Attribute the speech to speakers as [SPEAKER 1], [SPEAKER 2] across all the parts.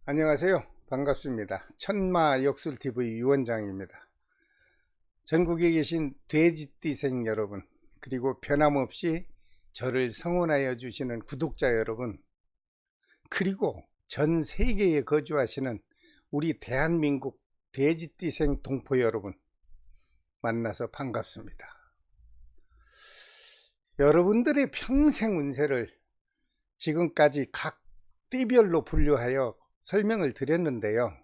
[SPEAKER 1] 안녕하세요. 반갑습니다. 천마역술TV 유원장입니다. 전국에 계신 돼지띠생 여러분, 그리고 변함없이 저를 성원하여 주시는 구독자 여러분, 그리고 전 세계에 거주하시는 우리 대한민국 돼지띠생 동포 여러분, 만나서 반갑습니다. 여러분들의 평생 운세를 지금까지 각 띠별로 분류하여 설명을 드렸는데요.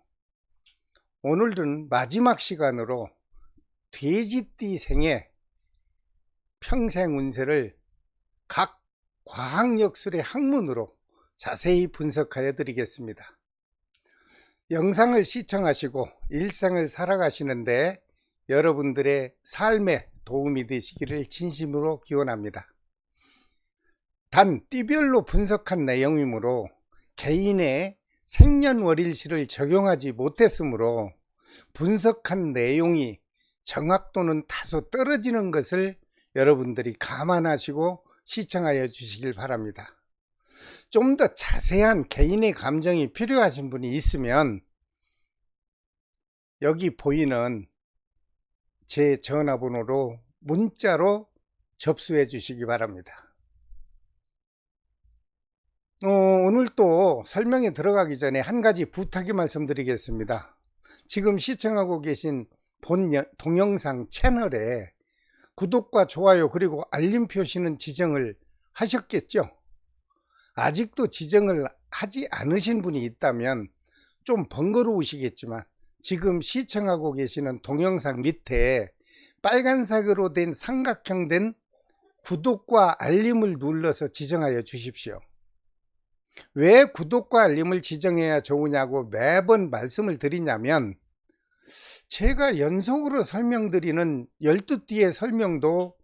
[SPEAKER 1] 오늘은 마지막 시간으로 돼지띠생의 평생 운세를 각 과학역술의 학문으로 자세히 분석하여 드리겠습니다. 영상을 시청하시고 일생을 살아가시는데 여러분들의 삶에 도움이 되시기를 진심으로 기원합니다. 단 띠별로 분석한 내용이므로 개인의 생년월일시를 적용하지 못했으므로 분석한 내용이 정확도는 다소 떨어지는 것을 여러분들이 감안하시고 시청하여 주시길 바랍니다. 좀 더 자세한 개인의 감정이 필요하신 분이 있으면 여기 보이는 제 전화번호로 문자로 접수해 주시기 바랍니다. 오늘 또 설명에 들어가기 전에 한 가지 부탁이 말씀드리겠습니다. 지금 시청하고 계신 동영상 채널에 구독과 좋아요 그리고 알림 표시는 지정을 하셨겠죠? 아직도 지정을 하지 않으신 분이 있다면 좀 번거로우시겠지만 지금 시청하고 계시는 동영상 밑에 빨간색으로 된 삼각형 된 구독과 알림을 눌러서 지정하여 주십시오. 왜 구독과 알림을 지정해야 좋으냐고 매번 말씀을 드리냐면, 제가 연속으로 설명드리는 12띠의 설명도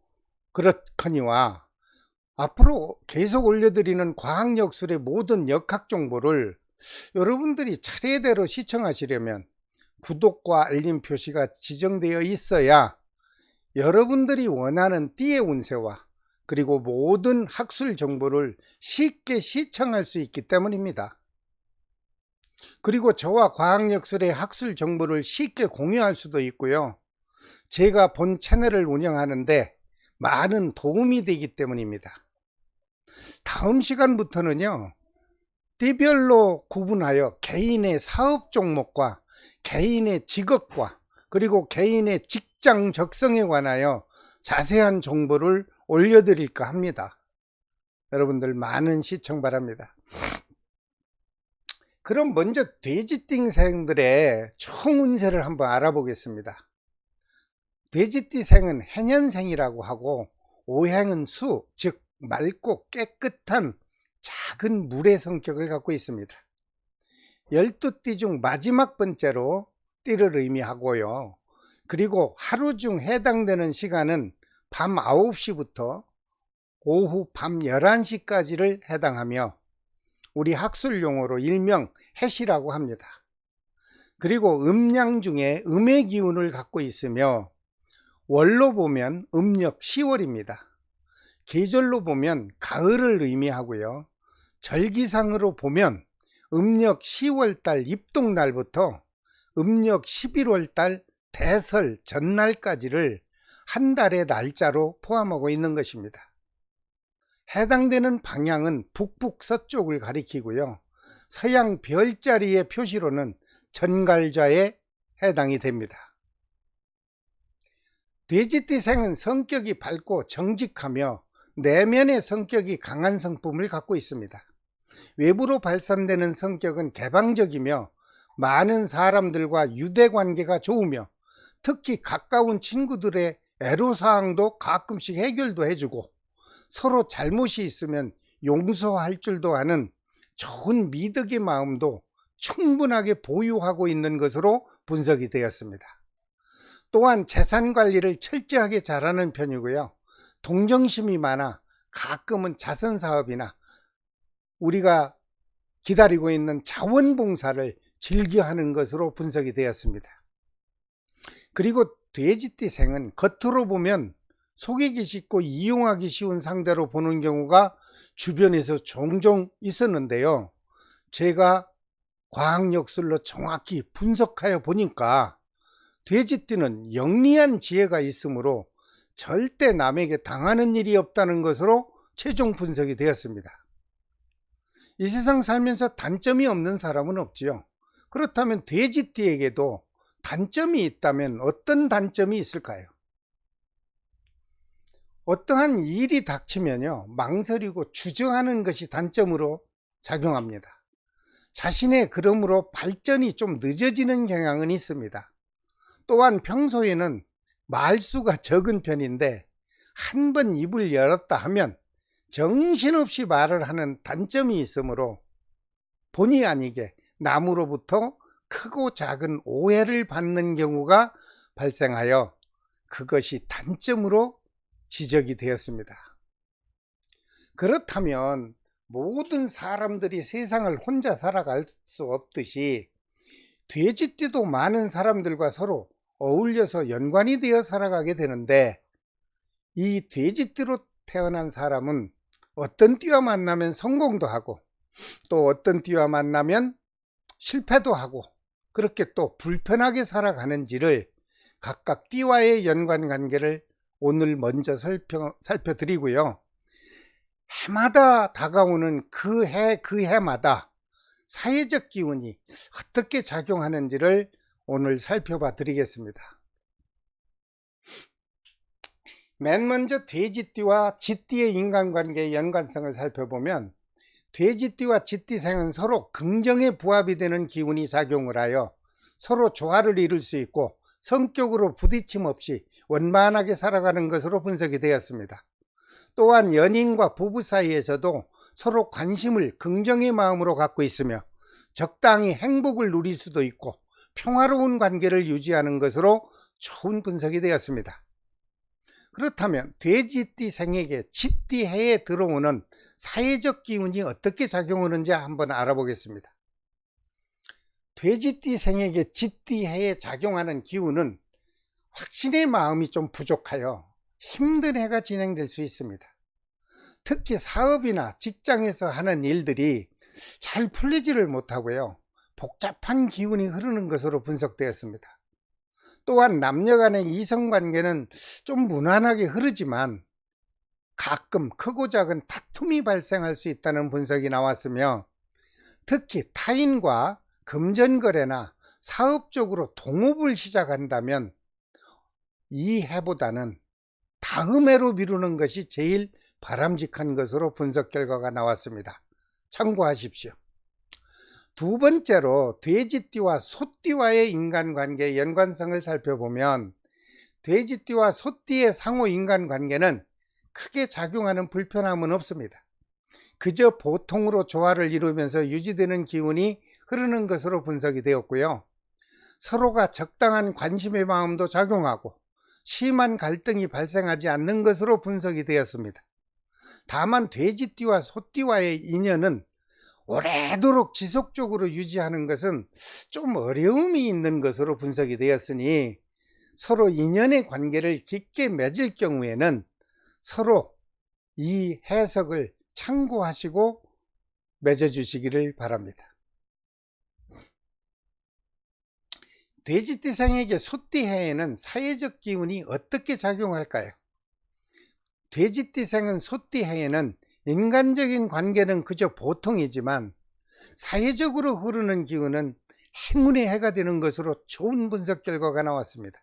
[SPEAKER 1] 그렇거니와 앞으로 계속 올려드리는 과학역술의 모든 역학 정보를 여러분들이 차례대로 시청하시려면 구독과 알림 표시가 지정되어 있어야 여러분들이 원하는 띠의 운세와 그리고 모든 학술 정보를 쉽게 시청할 수 있기 때문입니다. 그리고 저와 과학역술의 학술 정보를 쉽게 공유할 수도 있고요. 제가 본 채널을 운영하는데 많은 도움이 되기 때문입니다. 다음 시간부터는요, 띠별로 구분하여 개인의 사업 종목과 개인의 직업과 그리고 개인의 직장 적성에 관하여 자세한 정보를 올려드릴까 합니다. 여러분들 많은 시청 바랍니다. 그럼 먼저 돼지띠생들의 총 운세를 한번 알아보겠습니다. 돼지띠생은 해년생이라고 하고 오행은 수, 즉 맑고 깨끗한 작은 물의 성격을 갖고 있습니다. 12띠 중 마지막 번째로 띠를 의미하고요. 그리고 하루 중 해당되는 시간은 밤 9시부터 오후 밤 11시까지를 해당하며 우리 학술 용어로 일명 해시라고 합니다. 그리고 음양 중에 음의 기운을 갖고 있으며 월로 보면 음력 10월입니다. 계절로 보면 가을을 의미하고요. 절기상으로 보면 음력 10월달 입동날부터 음력 11월달 대설 전날까지를 한 달의 날짜로 포함하고 있는 것입니다. 해당되는 방향은 북북서쪽을 가리키고요. 서양 별자리의 표시로는 전갈좌에 해당이 됩니다. 돼지띠생은 성격이 밝고 정직하며 내면의 성격이 강한 성품을 갖고 있습니다. 외부로 발산되는 성격은 개방적이며 많은 사람들과 유대관계가 좋으며 특히 가까운 친구들의 애로사항도 가끔씩 해결도 해주고 서로 잘못이 있으면 용서할 줄도 아는 좋은 미덕의 마음도 충분하게 보유하고 있는 것으로 분석이 되었습니다. 또한 재산 관리를 철저하게 잘하는 편이고요. 동정심이 많아 가끔은 자선사업이나 우리가 기다리고 있는 자원봉사를 즐겨하는 것으로 분석이 되었습니다. 그리고 돼지띠생은 겉으로 보면 속이기 쉽고 이용하기 쉬운 상대로 보는 경우가 주변에서 종종 있었는데요. 제가 과학역술로 정확히 분석하여 보니까 돼지띠는 영리한 지혜가 있으므로 절대 남에게 당하는 일이 없다는 것으로 최종 분석이 되었습니다. 이 세상 살면서 단점이 없는 사람은 없지요. 그렇다면 돼지띠에게도 단점이 있다면 어떤 단점이 있을까요? 어떠한 일이 닥치면요, 망설이고 주저하는 것이 단점으로 작용합니다. 자신의 걸음으로 발전이 좀 늦어지는 경향은 있습니다. 또한 평소에는 말수가 적은 편인데 한 번 입을 열었다 하면 정신없이 말을 하는 단점이 있으므로 본의 아니게 남으로부터 크고 작은 오해를 받는 경우가 발생하여 그것이 단점으로 지적이 되었습니다. 그렇다면 모든 사람들이 세상을 혼자 살아갈 수 없듯이 돼지띠도 많은 사람들과 서로 어울려서 연관이 되어 살아가게 되는데, 이 돼지띠로 태어난 사람은 어떤 띠와 만나면 성공도 하고 또 어떤 띠와 만나면 실패도 하고 그렇게 또 불편하게 살아가는지를 각각 띠와의 연관관계를 오늘 먼저 살펴드리고요. 해마다 다가오는 그 해마다 사회적 기운이 어떻게 작용하는지를 오늘 살펴봐 드리겠습니다. 맨 먼저 돼지띠와 쥐띠의 인간관계의 연관성을 살펴보면, 돼지띠와 쥐띠생은 서로 긍정의 부합이 되는 기운이 작용을 하여 서로 조화를 이룰 수 있고 성격으로 부딪힘 없이 원만하게 살아가는 것으로 분석이 되었습니다. 또한 연인과 부부 사이에서도 서로 관심을 긍정의 마음으로 갖고 있으며 적당히 행복을 누릴 수도 있고 평화로운 관계를 유지하는 것으로 좋은 분석이 되었습니다. 그렇다면 돼지띠생에게 쥐띠해에 들어오는 사회적 기운이 어떻게 작용하는지 한번 알아보겠습니다. 돼지띠생에게 쥐띠해에 작용하는 기운은 확신의 마음이 좀 부족하여 힘든 해가 진행될 수 있습니다. 특히 사업이나 직장에서 하는 일들이 잘 풀리지를 못하고요, 복잡한 기운이 흐르는 것으로 분석되었습니다. 또한 남녀 간의 이성관계는 좀 무난하게 흐르지만 가끔 크고 작은 다툼이 발생할 수 있다는 분석이 나왔으며, 특히 타인과 금전거래나 사업적으로 동업을 시작한다면 이 해보다는 다음 해로 미루는 것이 제일 바람직한 것으로 분석 결과가 나왔습니다. 참고하십시오. 두 번째로 돼지띠와 소띠와의 인간관계의 연관성을 살펴보면, 돼지띠와 소띠의 상호 인간관계는 크게 작용하는 불편함은 없습니다. 그저 보통으로 조화를 이루면서 유지되는 기운이 흐르는 것으로 분석이 되었고요. 서로가 적당한 관심의 마음도 작용하고 심한 갈등이 발생하지 않는 것으로 분석이 되었습니다. 다만 돼지띠와 소띠와의 인연은 오래도록 지속적으로 유지하는 것은 좀 어려움이 있는 것으로 분석이 되었으니, 서로 인연의 관계를 깊게 맺을 경우에는 서로 이 해석을 참고하시고 맺어주시기를 바랍니다. 돼지띠생에게 소띠해에는 사회적 기운이 어떻게 작용할까요? 돼지띠생은 소띠해에는 인간적인 관계는 그저 보통이지만 사회적으로 흐르는 기운은 행운의 해가 되는 것으로 좋은 분석 결과가 나왔습니다.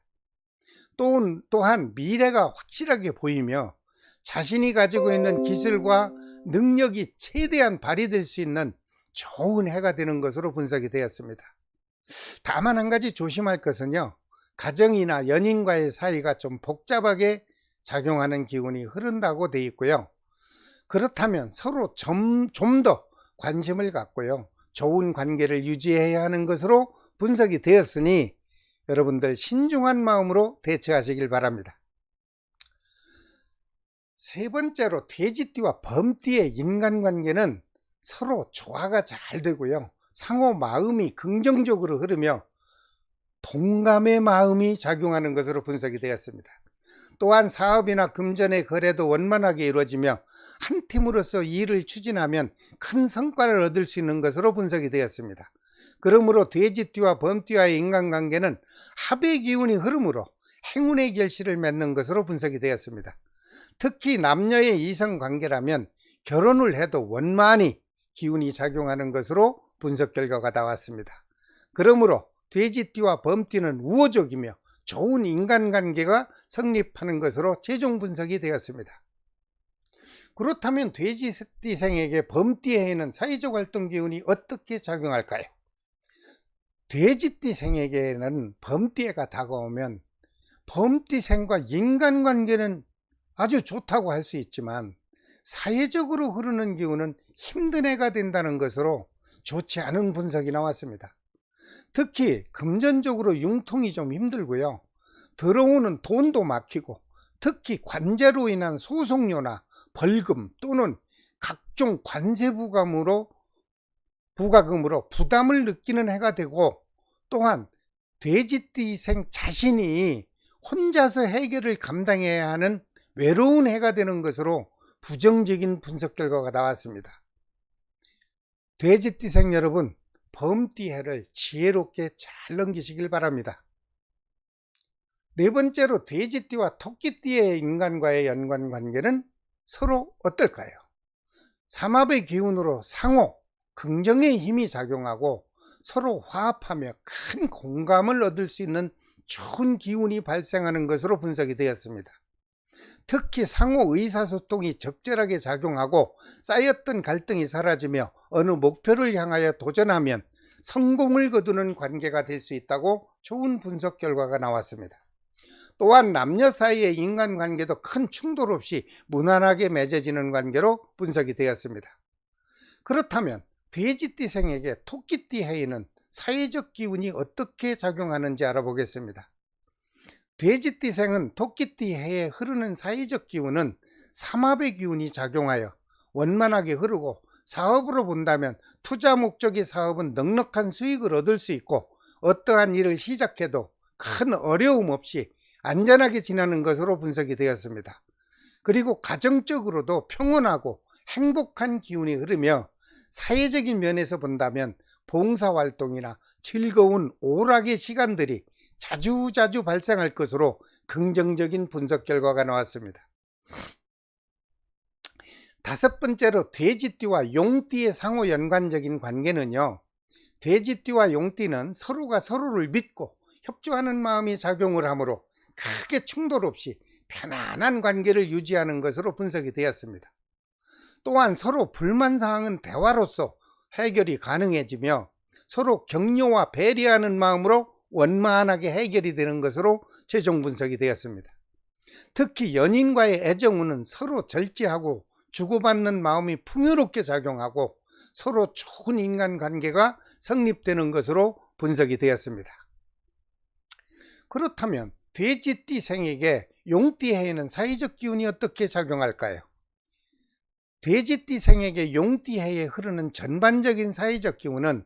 [SPEAKER 1] 또한 미래가 확실하게 보이며 자신이 가지고 있는 기술과 능력이 최대한 발휘될 수 있는 좋은 해가 되는 것으로 분석이 되었습니다. 다만 한 가지 조심할 것은요, 가정이나 연인과의 사이가 좀 복잡하게 작용하는 기운이 흐른다고 되어 있고요. 그렇다면 서로 좀 더 관심을 갖고요, 좋은 관계를 유지해야 하는 것으로 분석이 되었으니 여러분들 신중한 마음으로 대처하시길 바랍니다. 세 번째로 돼지띠와 범띠의 인간관계는 서로 조화가 잘 되고요, 상호 마음이 긍정적으로 흐르며 동감의 마음이 작용하는 것으로 분석이 되었습니다. 또한 사업이나 금전의 거래도 원만하게 이루어지며 한 팀으로서 일을 추진하면 큰 성과를 얻을 수 있는 것으로 분석이 되었습니다. 그러므로 돼지띠와 범띠와의 인간관계는 합의 기운이 흐르므로 행운의 결실을 맺는 것으로 분석이 되었습니다. 특히 남녀의 이성관계라면 결혼을 해도 원만히 기운이 작용하는 것으로 분석 결과가 나왔습니다. 그러므로 돼지띠와 범띠는 우호적이며 좋은 인간관계가 성립하는 것으로 최종 분석이 되었습니다. 그렇다면 돼지띠생에게 범띠에 있는 사회적 활동 기운이 어떻게 작용할까요? 돼지띠생에게는 범띠해가 다가오면 범띠생과 인간관계는 아주 좋다고 할 수 있지만 사회적으로 흐르는 기운은 힘든 해가 된다는 것으로 좋지 않은 분석이 나왔습니다. 특히 금전적으로 융통이 좀 힘들고요. 들어오는 돈도 막히고 특히 관제로 인한 소송료나 벌금 또는 각종 관세 부과금으로 부담을 느끼는 해가 되고, 또한 돼지띠생 자신이 혼자서 해결을 감당해야 하는 외로운 해가 되는 것으로 부정적인 분석 결과가 나왔습니다. 돼지띠생 여러분, 범띠해를 지혜롭게 잘 넘기시길 바랍니다. 네 번째로 돼지띠와 토끼띠의 인간과의 연관관계는 서로 어떨까요? 삼합의 기운으로 상호, 긍정의 힘이 작용하고 서로 화합하며 큰 공감을 얻을 수 있는 좋은 기운이 발생하는 것으로 분석이 되었습니다. 특히 상호 의사소통이 적절하게 작용하고 쌓였던 갈등이 사라지며 어느 목표를 향하여 도전하면 성공을 거두는 관계가 될 수 있다고 좋은 분석 결과가 나왔습니다. 또한 남녀 사이의 인간관계도 큰 충돌 없이 무난하게 맺어지는 관계로 분석이 되었습니다. 그렇다면 돼지띠생에게 토끼띠 해에는 사회적 기운이 어떻게 작용하는지 알아보겠습니다. 돼지띠생은 토끼띠 해에 흐르는 사회적 기운은 삼합의 기운이 작용하여 원만하게 흐르고, 사업으로 본다면 투자 목적의 사업은 넉넉한 수익을 얻을 수 있고 어떠한 일을 시작해도 큰 어려움 없이 안전하게 지나는 것으로 분석이 되었습니다. 그리고 가정적으로도 평온하고 행복한 기운이 흐르며 사회적인 면에서 본다면 봉사활동이나 즐거운 오락의 시간들이 자주자주 발생할 것으로 긍정적인 분석 결과가 나왔습니다. 다섯 번째로 돼지띠와 용띠의 상호 연관적인 관계는요, 돼지띠와 용띠는 서로가 서로를 믿고 협조하는 마음이 작용을 하므로 크게 충돌 없이 편안한 관계를 유지하는 것으로 분석이 되었습니다. 또한 서로 불만사항은 대화로서 해결이 가능해지며 서로 격려와 배려하는 마음으로 원만하게 해결이 되는 것으로 최종 분석이 되었습니다. 특히 연인과의 애정운은 서로 절제하고 주고받는 마음이 풍요롭게 작용하고 서로 좋은 인간관계가 성립되는 것으로 분석이 되었습니다. 그렇다면 돼지띠생에게 용띠해에는 사회적 기운이 어떻게 작용할까요? 돼지띠생에게 용띠해에 흐르는 전반적인 사회적 기운은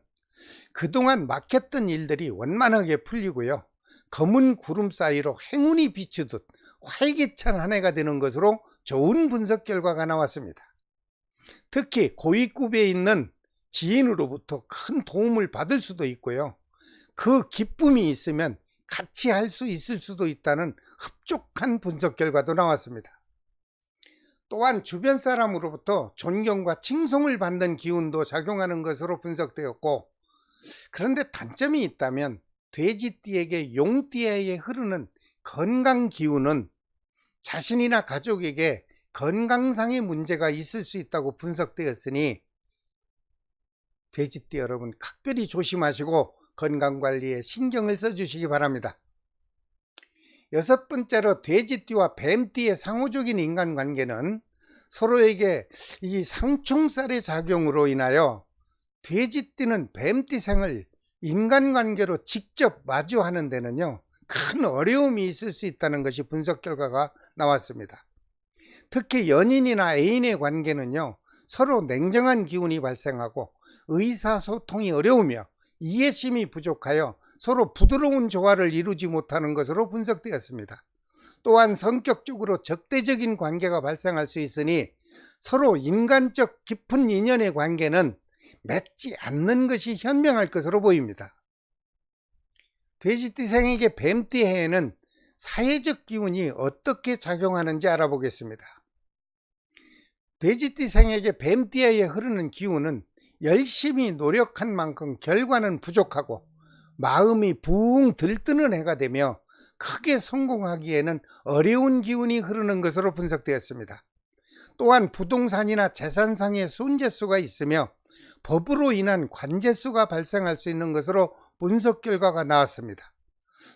[SPEAKER 1] 그동안 막혔던 일들이 원만하게 풀리고요, 검은 구름 사이로 행운이 비추듯 활기찬 한 해가 되는 것으로 좋은 분석 결과가 나왔습니다. 특히 고위급에 있는 지인으로부터 큰 도움을 받을 수도 있고요, 그 기쁨이 있으면 같이 할 수 있을 수도 있다는 흡족한 분석 결과도 나왔습니다. 또한 주변 사람으로부터 존경과 칭송을 받는 기운도 작용하는 것으로 분석되었고, 그런데 단점이 있다면 돼지띠에게 용띠에 흐르는 건강 기운은 자신이나 가족에게 건강상의 문제가 있을 수 있다고 분석되었으니 돼지띠 여러분 각별히 조심하시고 건강관리에 신경을 써주시기 바랍니다. 여섯 번째로 돼지띠와 뱀띠의 상호적인 인간관계는 서로에게 이 상충살의 작용으로 인하여 돼지띠는 뱀띠생을 인간관계로 직접 마주하는 데는요, 큰 어려움이 있을 수 있다는 것이 분석 결과가 나왔습니다. 특히 연인이나 애인의 관계는요, 서로 냉정한 기운이 발생하고 의사소통이 어려우며 이해심이 부족하여 서로 부드러운 조화를 이루지 못하는 것으로 분석되었습니다. 또한 성격적으로 적대적인 관계가 발생할 수 있으니 서로 인간적 깊은 인연의 관계는 맺지 않는 것이 현명할 것으로 보입니다. 돼지띠생에게 뱀띠 해에는 사회적 기운이 어떻게 작용하는지 알아보겠습니다. 돼지띠생에게 뱀띠 해에 흐르는 기운은 열심히 노력한 만큼 결과는 부족하고 마음이 붕 들뜨는 해가 되며 크게 성공하기에는 어려운 기운이 흐르는 것으로 분석되었습니다. 또한 부동산이나 재산상의 손재수가 있으며 법으로 인한 관재수가 발생할 수 있는 것으로 분석 결과가 나왔습니다.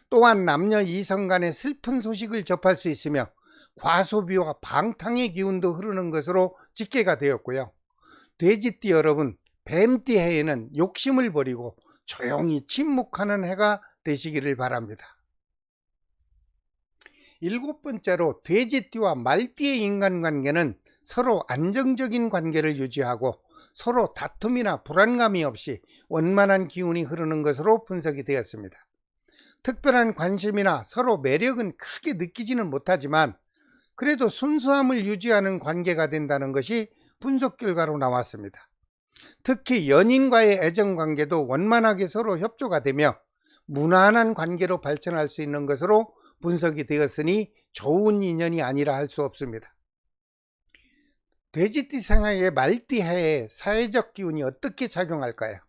[SPEAKER 1] 또한 남녀 이성 간의 슬픈 소식을 접할 수 있으며 과소비와 방탕의 기운도 흐르는 것으로 집계가 되었고요. 돼지띠 여러분, 뱀띠 해에는 욕심을 버리고 조용히 침묵하는 해가 되시기를 바랍니다. 7번째로 돼지띠와 말띠의 인간관계는 서로 안정적인 관계를 유지하고 서로 다툼이나 불안감이 없이 원만한 기운이 흐르는 것으로 분석이 되었습니다. 특별한 관심이나 서로 매력은 크게 느끼지는 못하지만 그래도 순수함을 유지하는 관계가 된다는 것이 분석 결과로 나왔습니다. 특히 연인과의 애정관계도 원만하게 서로 협조가 되며 무난한 관계로 발전할 수 있는 것으로 분석이 되었으니 좋은 인연이 아니라 할 수 없습니다. 돼지띠 생에게 말띠 해에 사회적 기운이 어떻게 작용할까요?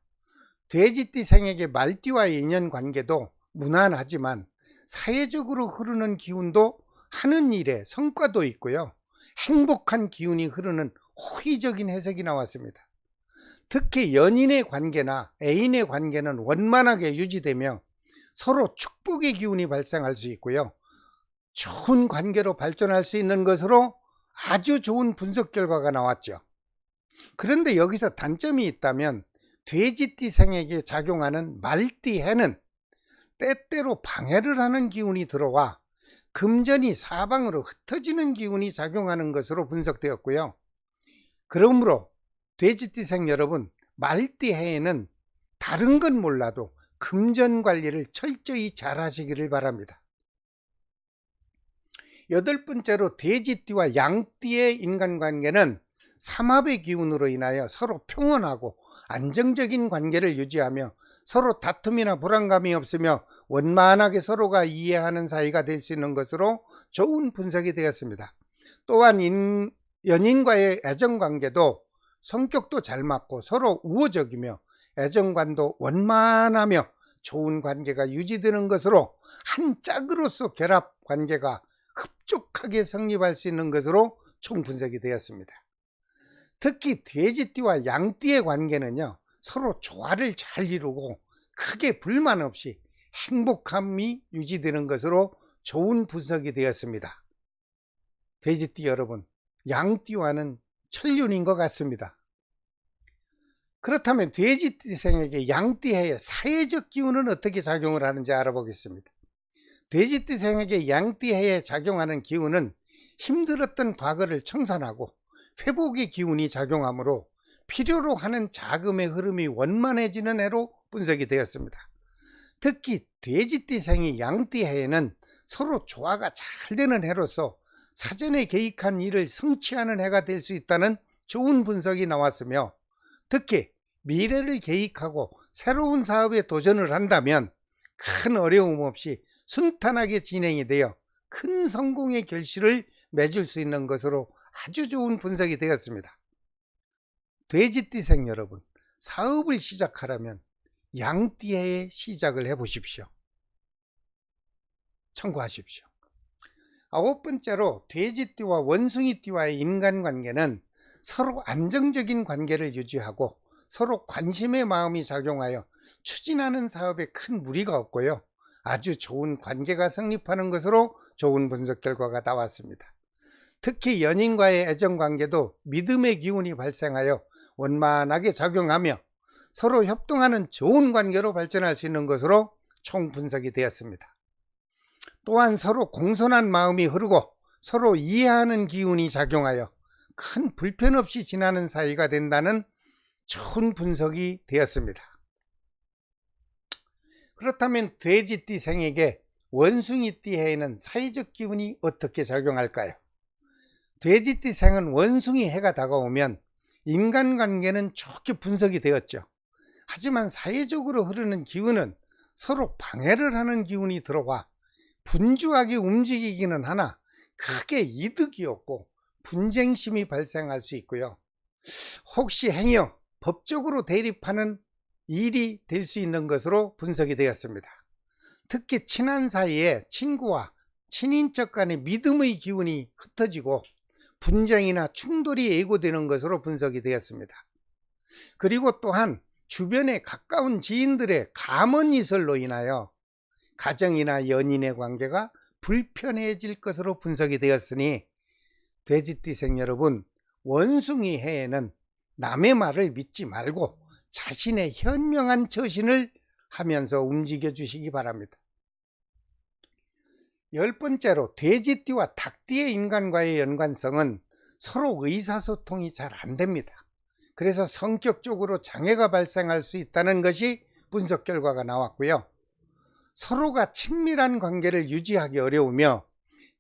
[SPEAKER 1] 돼지띠 생에게 말띠와의 인연관계도 무난하지만 사회적으로 흐르는 기운도 하는 일에 성과도 있고요. 행복한 기운이 흐르는 호의적인 해석이 나왔습니다. 특히 연인의 관계나 애인의 관계는 원만하게 유지되며 서로 축복의 기운이 발생할 수 있고요. 좋은 관계로 발전할 수 있는 것으로 아주 좋은 분석 결과가 나왔죠. 그런데 여기서 단점이 있다면 돼지띠 생에게 작용하는 말띠 해는 때때로 방해를 하는 기운이 들어와 금전이 사방으로 흩어지는 기운이 작용하는 것으로 분석되었고요. 그러므로 돼지띠생 여러분, 말띠 해에는 다른 건 몰라도 금전 관리를 철저히 잘 하시기를 바랍니다. 8번째로 돼지띠와 양띠의 인간관계는 삼합의 기운으로 인하여 서로 평온하고 안정적인 관계를 유지하며 서로 다툼이나 불안감이 없으며 원만하게 서로가 이해하는 사이가 될 수 있는 것으로 좋은 분석이 되었습니다. 또한 연인과의 애정관계도 성격도 잘 맞고 서로 우호적이며 애정관도 원만하며 좋은 관계가 유지되는 것으로 한 짝으로서 결합 관계가 흡족하게 성립할 수 있는 것으로 총 분석이 되었습니다. 특히 돼지띠와 양띠의 관계는요, 서로 조화를 잘 이루고 크게 불만 없이 행복함이 유지되는 것으로 좋은 분석이 되었습니다. 돼지띠 여러분, 양띠와는 천륜인 것 같습니다. 그렇다면 돼지띠생에게 양띠해의 사회적 기운은 어떻게 작용을 하는지 알아보겠습니다. 돼지띠생에게 양띠해에 작용하는 기운은 힘들었던 과거를 청산하고 회복의 기운이 작용하므로 필요로 하는 자금의 흐름이 원만해지는 해로 분석이 되었습니다. 특히 돼지띠생이 양띠해에는 서로 조화가 잘 되는 해로서 사전에 계획한 일을 성취하는 해가 될 수 있다는 좋은 분석이 나왔으며, 특히 미래를 계획하고 새로운 사업에 도전을 한다면 큰 어려움 없이 순탄하게 진행이 되어 큰 성공의 결실을 맺을 수 있는 것으로 아주 좋은 분석이 되었습니다. 돼지띠생 여러분, 사업을 시작하려면 양띠해에 시작을 해보십시오. 참고하십시오. 9번째로 돼지띠와 원숭이띠와의 인간관계는 서로 안정적인 관계를 유지하고 서로 관심의 마음이 작용하여 추진하는 사업에 큰 무리가 없고요, 아주 좋은 관계가 성립하는 것으로 좋은 분석 결과가 나왔습니다. 특히 연인과의 애정관계도 믿음의 기운이 발생하여 원만하게 작용하며 서로 협동하는 좋은 관계로 발전할 수 있는 것으로 총 분석이 되었습니다. 또한 서로 공손한 마음이 흐르고 서로 이해하는 기운이 작용하여 큰 불편 없이 지나는 사이가 된다는 좋은 분석이 되었습니다. 그렇다면 돼지띠 생에게 원숭이띠 해에는 사회적 기운이 어떻게 작용할까요? 돼지띠 생은 원숭이 해가 다가오면 인간관계는 좋게 분석이 되었죠. 하지만 사회적으로 흐르는 기운은 서로 방해를 하는 기운이 들어와 분주하게 움직이기는 하나 크게 이득이 없고 분쟁심이 발생할 수 있고요. 혹시 행여 법적으로 대립하는 일이 될 수 있는 것으로 분석이 되었습니다. 특히 친한 사이에 친구와 친인척 간의 믿음의 기운이 흩어지고 분쟁이나 충돌이 예고되는 것으로 분석이 되었습니다. 그리고 또한 주변에 가까운 지인들의 감언이설로 인하여 가정이나 연인의 관계가 불편해질 것으로 분석이 되었으니 돼지띠생 여러분, 원숭이 해에는 남의 말을 믿지 말고 자신의 현명한 처신을 하면서 움직여 주시기 바랍니다. 10번째로 돼지띠와 닭띠의 인간과의 연관성은 서로 의사소통이 잘 안 됩니다. 그래서 성격적으로 장애가 발생할 수 있다는 것이 분석 결과가 나왔고요. 서로가 친밀한 관계를 유지하기 어려우며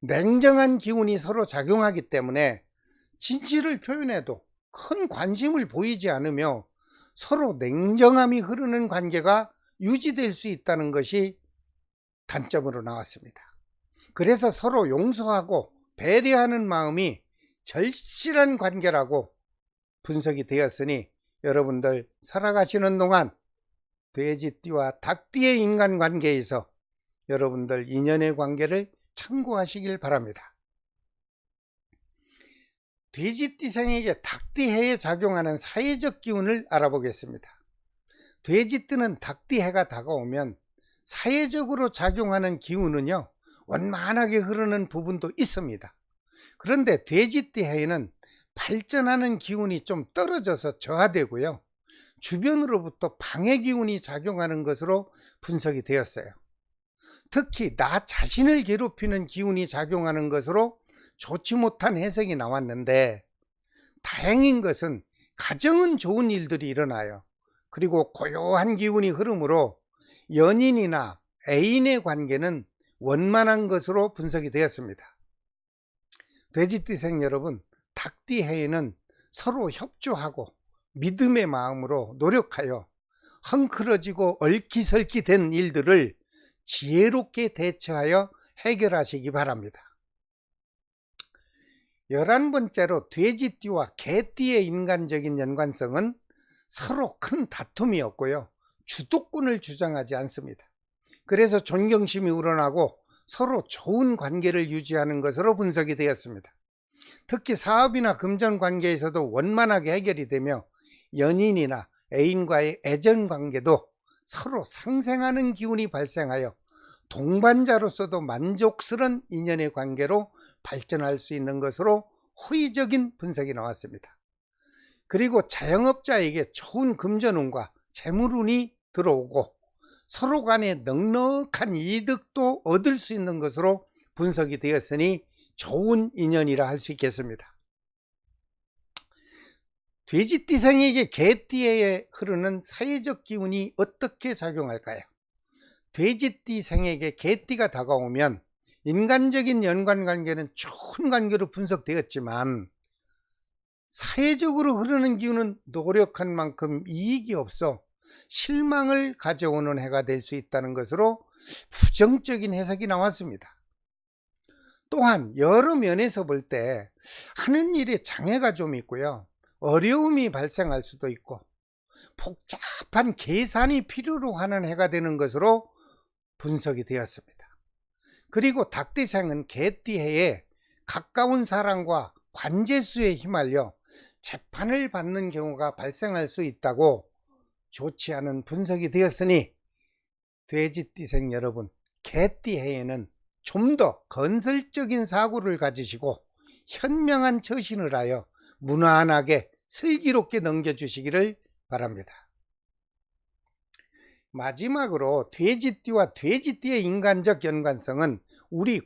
[SPEAKER 1] 냉정한 기운이 서로 작용하기 때문에 진실을 표현해도 큰 관심을 보이지 않으며 서로 냉정함이 흐르는 관계가 유지될 수 있다는 것이 단점으로 나왔습니다. 그래서 서로 용서하고 배려하는 마음이 절실한 관계라고 분석이 되었으니 여러분들 살아가시는 동안 돼지띠와 닭띠의 인간관계에서 여러분들 인연의 관계를 참고하시길 바랍니다. 돼지띠생에게 닭띠해에 작용하는 사회적 기운을 알아보겠습니다. 돼지띠는 닭띠해가 다가오면 사회적으로 작용하는 기운은요, 원만하게 흐르는 부분도 있습니다. 그런데 돼지띠해에는 발전하는 기운이 좀 떨어져서 저하되고요, 주변으로부터 방해 기운이 작용하는 것으로 분석이 되었어요. 특히 나 자신을 괴롭히는 기운이 작용하는 것으로 좋지 못한 해석이 나왔는데, 다행인 것은 가정은 좋은 일들이 일어나요. 그리고 고요한 기운이 흐르므로 연인이나 애인의 관계는 원만한 것으로 분석이 되었습니다. 돼지띠생 여러분, 닭띠해에는 서로 협조하고 믿음의 마음으로 노력하여 헝클어지고 얽히설키된 일들을 지혜롭게 대처하여 해결하시기 바랍니다. 11번째로 돼지띠와 개띠의 인간적인 연관성은 서로 큰 다툼이 없고요, 주도권을 주장하지 않습니다. 그래서 존경심이 우러나고 서로 좋은 관계를 유지하는 것으로 분석이 되었습니다. 특히 사업이나 금전 관계에서도 원만하게 해결이 되며 연인이나 애인과의 애정 관계도 서로 상생하는 기운이 발생하여 동반자로서도 만족스러운 인연의 관계로 발전할 수 있는 것으로 호의적인 분석이 나왔습니다. 그리고 자영업자에게 좋은 금전운과 재물운이 들어오고 서로 간에 넉넉한 이득도 얻을 수 있는 것으로 분석이 되었으니 좋은 인연이라 할 수 있겠습니다. 돼지띠생에게 개띠에 흐르는 사회적 기운이 어떻게 작용할까요? 돼지띠생에게 개띠가 다가오면 인간적인 연관관계는 좋은 관계로 분석되었지만 사회적으로 흐르는 기운은 노력한 만큼 이익이 없어 실망을 가져오는 해가 될 수 있다는 것으로 부정적인 해석이 나왔습니다. 또한 여러 면에서 볼 때 하는 일에 장애가 좀 있고요, 어려움이 발생할 수도 있고 복잡한 계산이 필요로 하는 해가 되는 것으로 분석이 되었습니다. 그리고 닭띠생은 개띠해에 가까운 사람과 관제수에 휘말려 재판을 받는 경우가 발생할 수 있다고 좋지 않은 분석이 되었으니 돼지띠생 여러분, 개띠해에는 좀 더 건설적인 사고를 가지시고 현명한 처신을 하여 무난하게 슬기롭게 넘겨주시기를 바랍니다. 마지막으로 돼지띠와 돼지띠의 인간적 연관성은 우리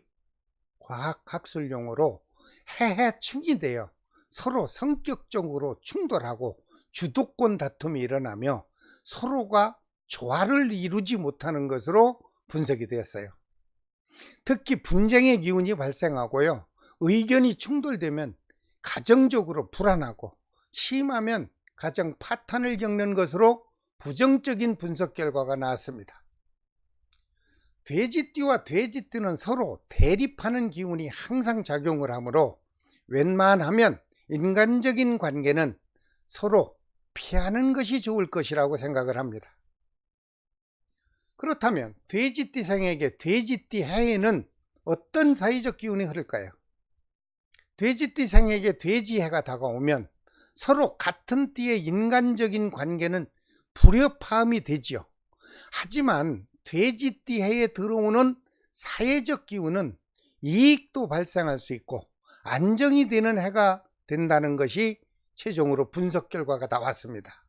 [SPEAKER 1] 과학학술 용어로 해해축이 되어 서로 성격적으로 충돌하고 주도권 다툼이 일어나며 서로가 조화를 이루지 못하는 것으로 분석이 되었어요. 특히 분쟁의 기운이 발생하고요, 의견이 충돌되면 가정적으로 불안하고 심하면 가정 파탄을 겪는 것으로 부정적인 분석 결과가 나왔습니다. 돼지띠와 돼지띠는 서로 대립하는 기운이 항상 작용을 하므로 웬만하면 인간적인 관계는 서로 피하는 것이 좋을 것이라고 생각을 합니다. 그렇다면 돼지띠생에게 돼지띠 해에는 어떤 사회적 기운이 흐를까요? 돼지띠생에게 돼지해가 다가오면 서로 같은 띠의 인간적인 관계는 불협화음이 되지요. 하지만 돼지띠 해에 들어오는 사회적 기운은 이익도 발생할 수 있고 안정이 되는 해가 된다는 것이 최종으로 분석 결과가 나왔습니다.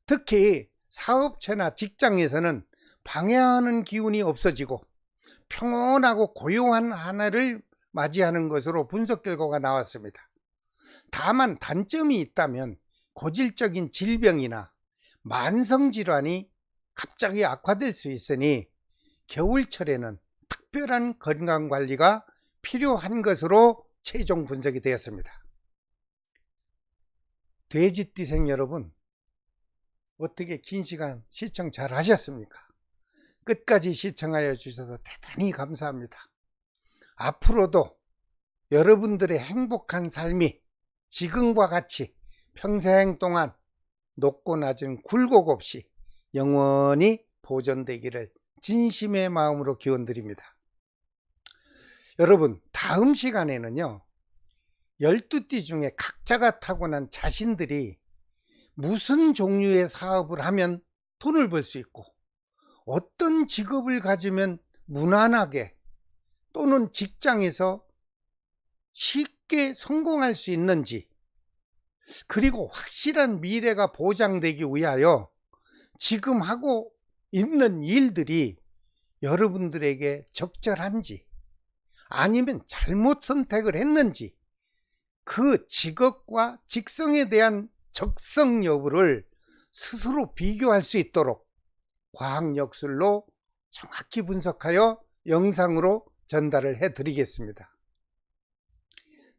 [SPEAKER 1] 특히 사업체나 직장에서는 방해하는 기운이 없어지고 평온하고 고요한 한 해를 맞이하는 것으로 분석 결과가 나왔습니다. 다만 단점이 있다면 고질적인 질병이나 만성질환이 갑자기 악화될 수 있으니 겨울철에는 특별한 건강관리가 필요한 것으로 최종 분석이 되었습니다. 돼지띠생 여러분, 어떻게 긴 시간 시청 잘 하셨습니까? 끝까지 시청하여 주셔서 대단히 감사합니다. 앞으로도 여러분들의 행복한 삶이 지금과 같이 평생 동안 높고 낮은 굴곡 없이 영원히 보존되기를 진심의 마음으로 기원드립니다. 여러분, 다음 시간에는요, 12띠 중에 각자가 타고난 자신들이 무슨 종류의 사업을 하면 돈을 벌 수 있고 어떤 직업을 가지면 무난하게 또는 직장에서 쉽게 성공할 수 있는지, 그리고 확실한 미래가 보장되기 위하여 지금 하고 있는 일들이 여러분들에게 적절한지 아니면 잘못 선택을 했는지, 그 직업과 직성에 대한 적성 여부를 스스로 비교할 수 있도록 과학역술로 정확히 분석하여 영상으로 전달을 해드리겠습니다.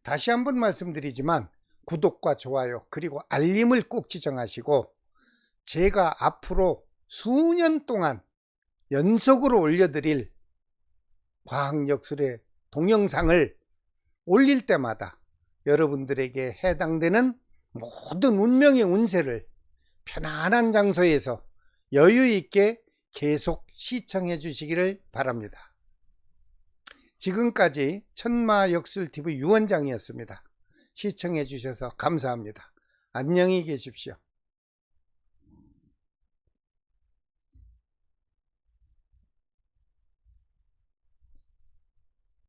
[SPEAKER 1] 다시 한번 말씀드리지만 구독과 좋아요 그리고 알림을 꼭 지정하시고, 제가 앞으로 수년 동안 연속으로 올려드릴 과학역술의 동영상을 올릴 때마다 여러분들에게 해당되는 모든 운명의 운세를 편안한 장소에서 여유 있게 계속 시청해 주시기를 바랍니다. 지금까지 천마역술TV 유원장이었습니다. 시청해 주셔서 감사합니다. 안녕히 계십시오.